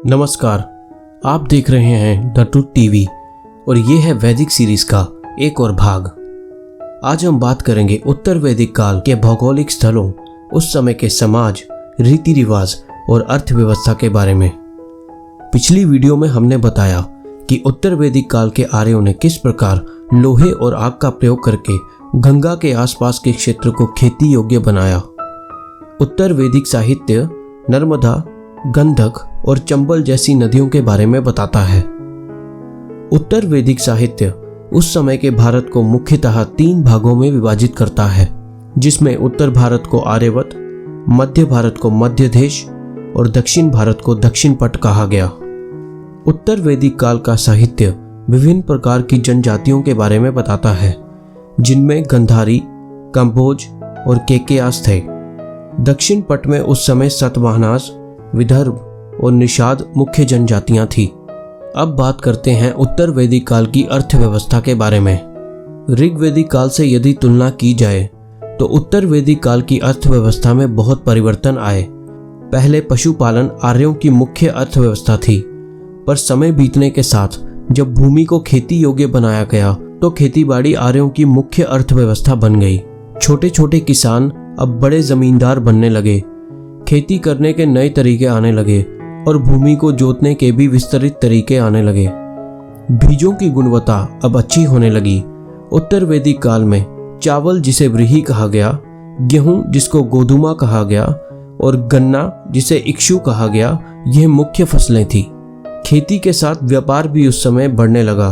नमस्कार, आप देख रहे हैं द ट्रुथ टीवी और ये है वैदिक सीरीज का एक और भाग। आज हम बात करेंगे उत्तर वैदिक काल के भौगोलिक स्थलों, उस समय के समाज, रीति रिवाज और अर्थव्यवस्था के बारे में। पिछली वीडियो में हमने बताया कि उत्तर वैदिक काल के आर्यों ने किस प्रकार लोहे और आग का प्रयोग करके गंगा के आसपास के क्षेत्र को खेती योग्य बनाया। उत्तर वैदिक साहित्य नर्मदा, गंधक और चंबल जैसी नदियों के बारे में बताता है। उत्तर वैदिक साहित्य उस समय के भारत को मुख्यतः 3 भागों में विभाजित करता है, जिसमें उत्तर भारत को आर्यवत, मध्य भारत को मध्य देश और दक्षिण भारत को दक्षिण पट कहा गया। उत्तर वैदिक काल का साहित्य विभिन्न प्रकार की जनजातियों के बारे में बताता है, जिनमें गंधारी, कंबोज और केकेयास थे। दक्षिण पट में उस समय सतवाहनास, विदर्भ और निषाद मुख्य जनजातियां थी। अब बात करते हैं उत्तर वैदिक काल की अर्थव्यवस्था के बारे में। ऋग्वैदिक काल से यदि तुलना की जाए तो उत्तर वैदिक काल की अर्थव्यवस्था में बहुत परिवर्तन आए। पहले पशुपालन आर्यों की मुख्य अर्थव्यवस्था थी, पर समय बीतने के साथ जब भूमि को खेती योग्य बनाया गया तो खेतीबाड़ी आर्यों की मुख्य अर्थव्यवस्था बन गई। छोटे छोटे किसान अब बड़े जमींदार बनने लगे, खेती करने के नए तरीके आने लगे और भूमि को जोतने के भी विस्तृत तरीके आने लगे। बीजों की गुणवत्ता अब अच्छी होने लगी। उत्तर वैदिक काल में चावल जिसे व्रीहि कहा गया, गेहूं जिसको गोधुमा कहा गया और गन्ना जिसे इक्षु कहा गया, यह मुख्य फसलें थी। खेती के साथ व्यापार भी उस समय बढ़ने लगा।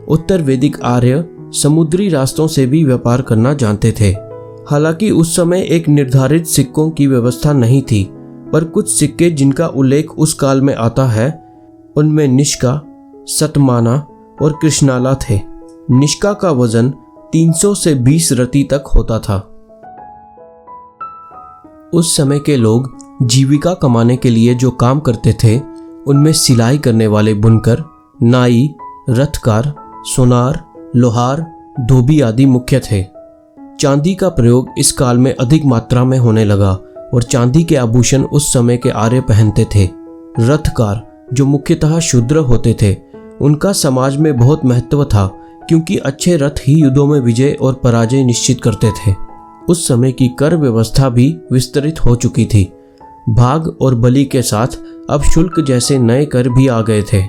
उत्तर वैदिक आर्य समुद्री रास्तों से भी व्यापार करना जानते थे। हालांकि उस समय एक निर्धारित सिक्कों की व्यवस्था नहीं थी, पर कुछ सिक्के जिनका उल्लेख उस काल में आता है उनमें निष्का, सतमाना और कृष्णाला थे। निष्का का वजन 300 से 20 रति तक होता था। उस समय के लोग जीविका कमाने के लिए जो काम करते थे उनमें सिलाई करने वाले बुनकर, नाई, रथकार, सोनार, लोहार, धोबी आदि मुख्य थे। चांदी का प्रयोग इस काल में अधिक मात्रा में होने लगा और चांदी के आभूषण उस समय के आर्य पहनते थे। रथकार जो मुख्यतः शूद्र होते थे, उनका समाज में बहुत महत्व था, क्योंकि अच्छे रथ ही युद्धों में विजय और पराजय निश्चित करते थे। उस समय की कर व्यवस्था भी विस्तृत हो चुकी थी। भाग और बलि के साथ अब शुल्क जैसे नए कर भी आ गए थे।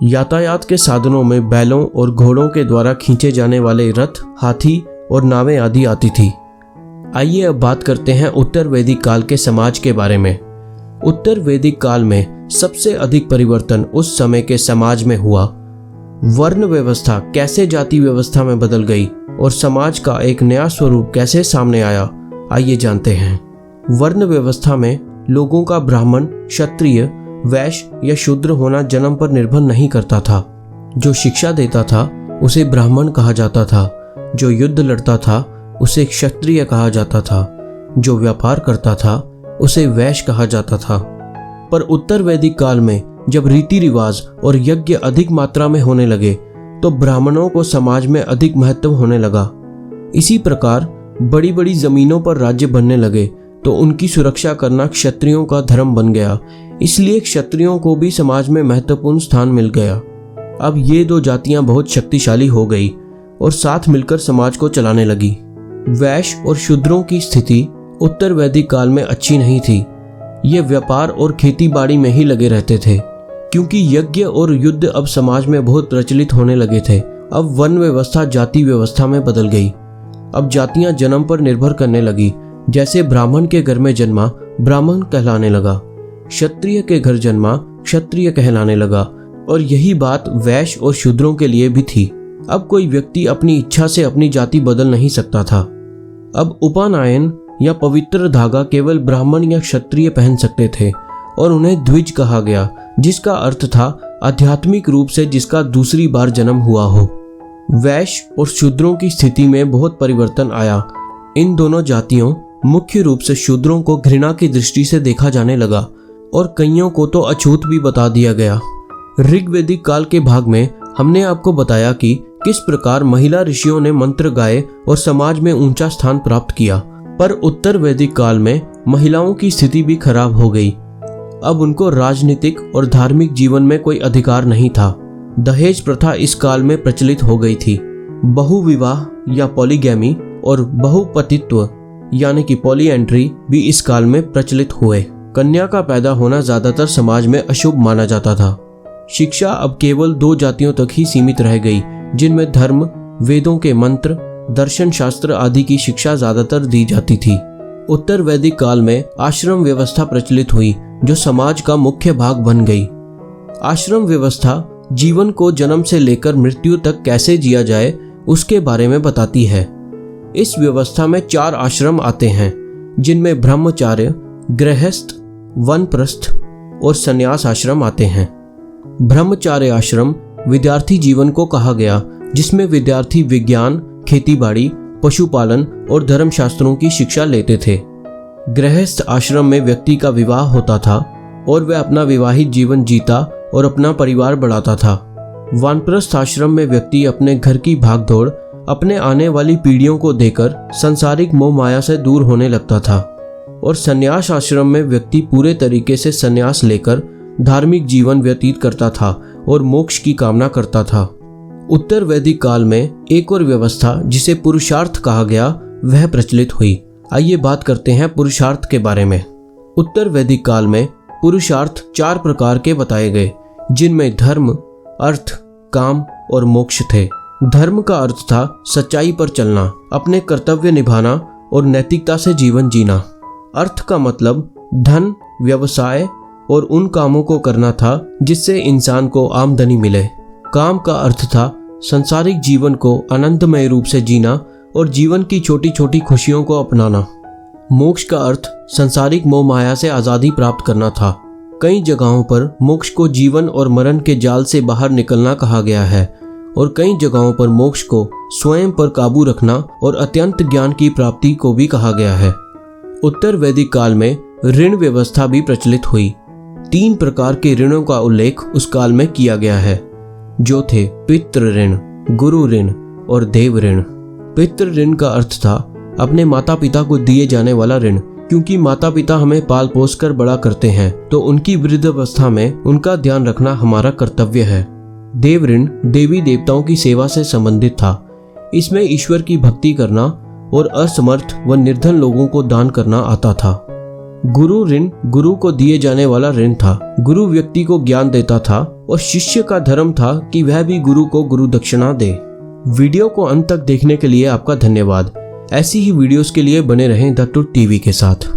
यातायात के साधनों में बैलों और घोड़ों के द्वारा खींचे जाने वाले रथ, हाथी और नावें आदि आती थी। आइए अब बात करते हैं उत्तर वैदिक काल के समाज के बारे में। उत्तर वैदिक काल में सबसे अधिक परिवर्तन उस समय के समाज में हुआ। वर्ण व्यवस्था कैसे जाति व्यवस्था में बदल गई और समाज का एक नया स्वरूप कैसे सामने आया, आइए जानते हैं। वर्ण व्यवस्था में लोगों का ब्राह्मण, क्षत्रिय, वैश्य या शूद्र होना जन्म पर निर्भर नहीं करता था। जो शिक्षा देता था उसे ब्राह्मण कहा जाता था, जो युद्ध लड़ता था उसे क्षत्रिय कहा जाता था, जो व्यापार करता था उसे वैश्य कहा जाता था। पर उत्तर वैदिक काल में जब रीति रिवाज और यज्ञ अधिक मात्रा में होने लगे तो ब्राह्मणों को समाज में अधिक महत्व होने लगा। इसी प्रकार बड़ी बड़ी जमीनों पर राज्य बनने लगे तो उनकी सुरक्षा करना क्षत्रियों का धर्म बन गया, इसलिए क्षत्रियों को भी समाज में महत्वपूर्ण स्थान मिल गया। अब ये 2 जातियां बहुत शक्तिशाली हो गई और साथ मिलकर समाज को चलाने लगी। वैश्य और शूद्रों की स्थिति उत्तर वैदिक काल में अच्छी नहीं थी। ये व्यापार और खेतीबाड़ी में ही लगे रहते थे, क्योंकि यज्ञ और युद्ध अब समाज में बहुत प्रचलित होने लगे थे। अब वर्ण व्यवस्था जाति व्यवस्था में बदल गई। अब जातियां जन्म पर निर्भर करने लगी। जैसे ब्राह्मण के घर में जन्मा ब्राह्मण कहलाने लगा, क्षत्रिय के घर जन्मा क्षत्रिय कहलाने लगा, और यही बात वैश्य और शूद्रों के लिए भी थी। अब कोई व्यक्ति अपनी इच्छा से अपनी जाति बदल नहीं सकता था। अब उपनयन या पवित्र धागा केवल ब्राह्मण या क्षत्रिय पहन सकते थे और उन्हें द्विज कहा गया, जिसका अर्थ था आध्यात्मिक रूप से जिसका दूसरी बार जन्म हुआ हो। वैश्य और शूद्रों की स्थिति में बहुत परिवर्तन आया। इन दोनों जातियों, मुख्य रूप से शूद्रों को घृणा की दृष्टि से देखा जाने लगा और कईयों को तो अछूत भी बता दिया गया। ऋग्वैदिक काल के भाग में हमने आपको बताया कि किस प्रकार महिला ऋषियों ने मंत्र गाए और समाज में ऊंचा स्थान प्राप्त किया, पर उत्तर वैदिक काल में महिलाओं की स्थिति भी खराब हो गई। अब उनको राजनीतिक और धार्मिक जीवन में कोई अधिकार नहीं था। दहेज प्रथा इस काल में प्रचलित हो गई थी। बहुविवाह या पॉलीगैमी और बहुपतित्व यानी कि पॉलीएंड्री भी इस काल में प्रचलित हुए। कन्या का पैदा होना ज्यादातर समाज में अशुभ माना जाता था। शिक्षा अब केवल 2 जातियों तक ही सीमित रह गई, जिनमें धर्म, वेदों के मंत्र, दर्शन शास्त्र आदि की शिक्षा ज्यादातर दी जाती थी। उत्तर वैदिक काल में आश्रम व्यवस्था प्रचलित हुई, जो समाज का मुख्य भाग बन गई। आश्रम व्यवस्था जीवन को जन्म से लेकर मृत्यु तक कैसे जिया जाए उसके बारे में बताती है। इस व्यवस्था में 4 आश्रम आते हैं, जिनमें ब्रह्मचार्य, गृहस्थ, वानप्रस्थ और संन्यास आश्रम आते हैं। ब्रह्मचार्य आश्रम विद्यार्थी जीवन को कहा गया, जिसमें विद्यार्थी विज्ञान, खेतीबाड़ी, पशुपालन और धर्मशास्त्रों की शिक्षा लेते थे। गृहस्थ आश्रम में व्यक्ति का विवाह होता था और वह अपना विवाहित जीवन जीता और अपना परिवार बढ़ाता था। वानप्रस्थ आश्रम में व्यक्ति अपने घर की भागदौड़ अपने आने वाली पीढ़ियों को देकर सांसारिक मोह माया से दूर होने लगता था। और संन्यास आश्रम में व्यक्ति पूरे तरीके से संन्यास लेकर धार्मिक जीवन व्यतीत करता था और मोक्ष की कामना करता था। उत्तर वैदिक काल में एक और व्यवस्था, जिसे पुरुषार्थ कहा गया, वह प्रचलित हुई। आइए बात करते हैं पुरुषार्थ के बारे में। उत्तर वैदिक काल में पुरुषार्थ 4 प्रकार के बताए गए, जिनमें धर्म, अर्थ, काम और मोक्ष थे। धर्म का अर्थ था सच्चाई पर चलना, अपने कर्तव्य निभाना और नैतिकता से जीवन जीना। अर्थ का मतलब धन, व्यवसाय और उन कामों को करना था जिससे इंसान को आमदनी मिले। काम का अर्थ था संसारिक जीवन को आनंदमय रूप से जीना और जीवन की छोटी छोटी खुशियों को अपनाना। मोक्ष का अर्थ संसारिक मोह माया से आज़ादी प्राप्त करना था। कई जगहों पर मोक्ष को जीवन और मरण के जाल से बाहर निकलना कहा गया है और कई जगहों पर मोक्ष को स्वयं पर काबू रखना और अत्यंत ज्ञान की प्राप्ति को भी कहा गया है। उत्तर वैदिक काल में ऋण व्यवस्था भी प्रचलित हुई। 3 प्रकार के ऋणों का उल्लेख उस काल में किया गया है, जो थे पितृ ऋण, गुरु ऋण और देव ऋण। पितृ ऋण का अर्थ था अपने माता पिता को दिए जाने वाला ऋण, क्योंकि माता पिता हमें पाल पोस कर बड़ा करते हैं तो उनकी वृद्धावस्था में उनका ध्यान रखना हमारा कर्तव्य है। देव ऋण देवी देवताओं की सेवा से संबंधित था। इसमें ईश्वर की भक्ति करना और असमर्थ व निर्धन लोगों को दान करना आता था। गुरु ऋण गुरु को दिए जाने वाला ऋण था। गुरु व्यक्ति को ज्ञान देता था और शिष्य का धर्म था कि वह भी गुरु को गुरु दक्षिणा दे। वीडियो को अंत तक देखने के लिए आपका धन्यवाद। ऐसी ही वीडियोस के लिए बने रहें द ट्रुथ टीवी के साथ।